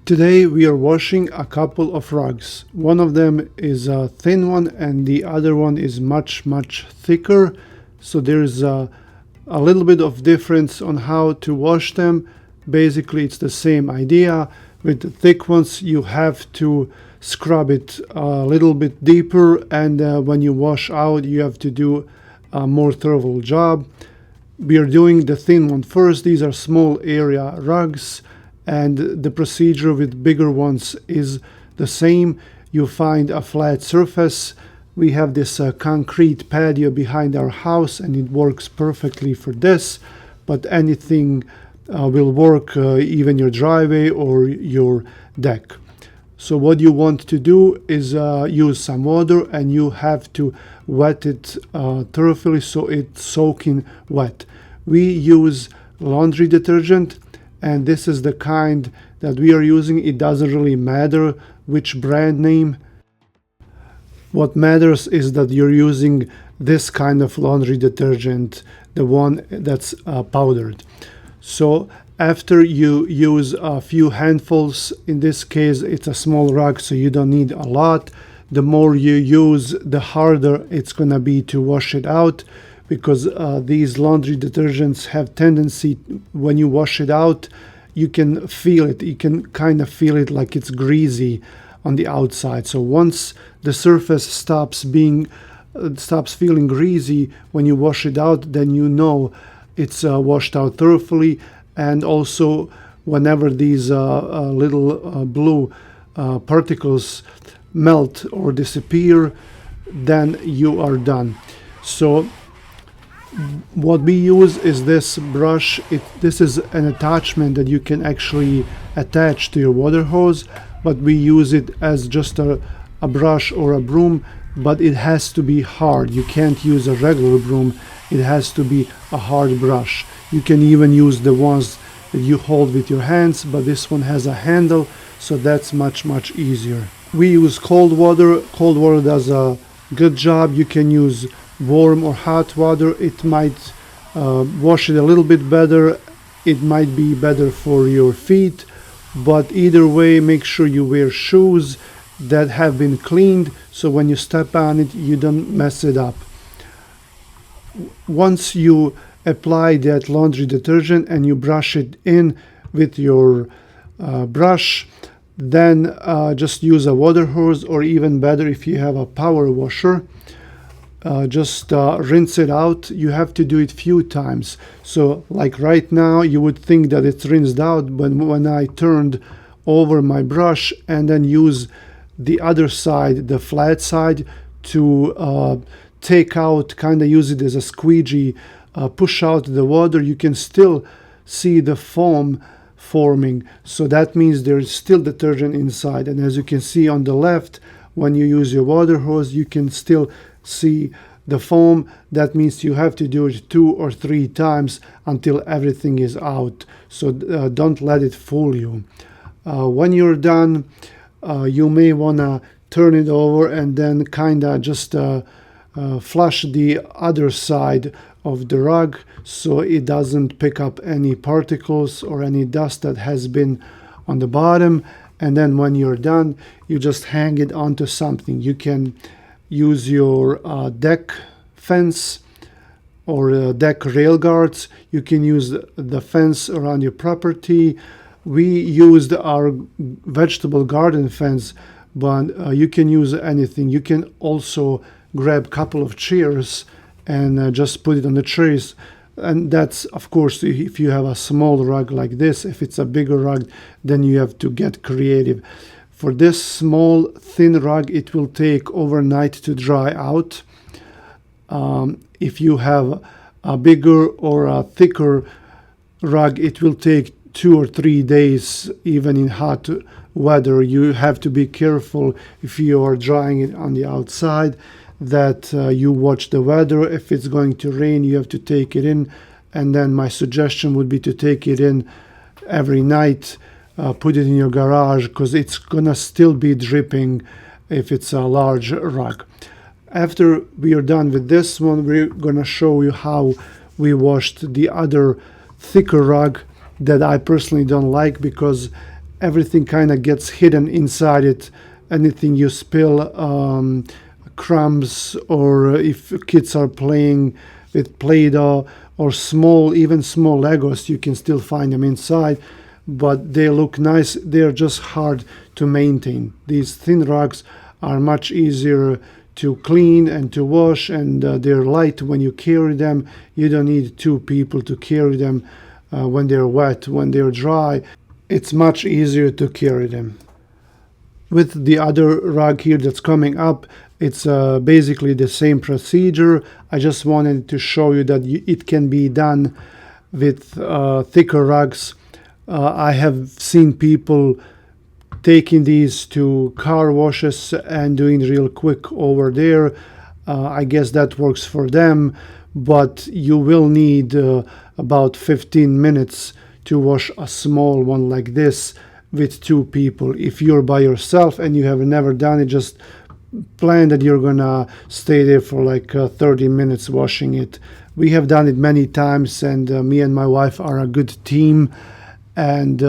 Today we are washing a couple of rugs. One of them is a thin one and the other one is much thicker. So there's a little bit of difference on how to wash them. Basically it's the same idea. With the thick ones you have to scrub it a little bit deeper, and when you wash out you have to do a more thorough job. We are doing the thin one first. These are small area rugs, and the procedure with bigger ones is the same. You find a flat surface. We have this concrete patio behind our house and it works perfectly for this, but anything will work, even your driveway or your deck. So what you want to do is use some water, and you have to wet it thoroughly so it's soaking wet. We use laundry detergent, and this is the kind that we are using. It doesn't really matter which brand name. What matters is that you're using this kind of laundry detergent, the one that's powdered. So after you use a few handfuls, in this case it's a small rug so you don't need a lot. The more you use, the harder it's gonna be to wash it out, because these laundry detergents have tendency, when you wash it out, you can feel it. You can kind of feel it like it's greasy on the outside. So once the surface stops feeling greasy when you wash it out, then you know it's washed out thoroughly. And also whenever these little blue particles melt or disappear, then you are done. So what we use is this brush. This is an attachment that you can actually attach to your water hose, but we use it as just a brush or a broom, but it has to be hard. You can't use a regular broom. It has to be a hard brush. You can even use the ones that you hold with your hands, but this one has a handle, so that's much easier. We use cold water. Cold water does a good job. You can use warm or hot water. It might wash it a little bit better. It might be better for your feet, but either way, make sure you wear shoes that have been cleaned, so when you step on it you don't mess it up. Once you apply that laundry detergent and you brush it in with your brush, then just use a water hose, or even better if you have a power washer, just rinse it out. You have to do it few times. So like right now you would think that it's rinsed out, but when I turned over my brush and then use the other side, the flat side, to take out, kind of use it as a squeegee, push out the water, you can still see the foam forming. So that means there's still detergent inside. And as you can see on the left, when you use your water hose, you can still see the foam. That means you have to do it 2 or 3 times until everything is out. So don't let it fool you. When you're done, you may want to turn it over and then kind of just flush the other side of the rug so it doesn't pick up any particles or any dust that has been on the bottom. And then when you're done, you just hang it onto something. You can use your deck fence or deck rail guards. You can use the fence around your property. We used our vegetable garden fence, but you can use anything. You can also grab a couple of chairs and just put it on the chairs. And that's, of course, if you have a small rug like this. If it's a bigger rug, then you have to get creative. For this small, thin rug, it will take overnight to dry out. If you have a bigger or a thicker rug, it will take 2 or 3 days, even in hot weather. You have to be careful if you are drying it on the outside, that you watch the weather. If it's going to rain, you have to take it in. And then my suggestion would be to take it in every night. Put it in your garage, because it's gonna still be dripping if it's a large rug. After we are done with this one, we're gonna show you how we washed the other thicker rug that I personally don't like, because everything kind of gets hidden inside it. Anything you spill, crumbs, or if kids are playing with Play-Doh or even small Legos, you can still find them inside. But they look nice. They're just hard to maintain. These thin rugs are much easier to clean and to wash, and they're light when you carry them. You don't need two people to carry them when they're wet. When they're dry, it's much easier to carry them. With the other rug here that's coming up, it's basically the same procedure. I just wanted to show you that it can be done with thicker rugs. I have seen people taking these to car washes and doing real quick over there. I guess that works for them, but you will need about 15 minutes to wash a small one like this with two people. If you're by yourself and you have never done it, just plan that you're gonna stay there for like 30 minutes washing it. We have done it many times, and me and my wife are a good team, and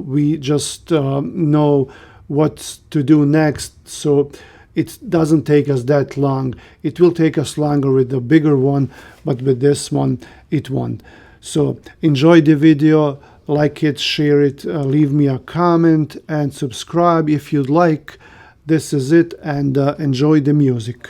we just know what to do next, so it doesn't take us that long. It will take us longer with the bigger one, but with this one it won't. So enjoy the video, like it, share it, leave me a comment, and subscribe if you'd like. This is it, and enjoy the music.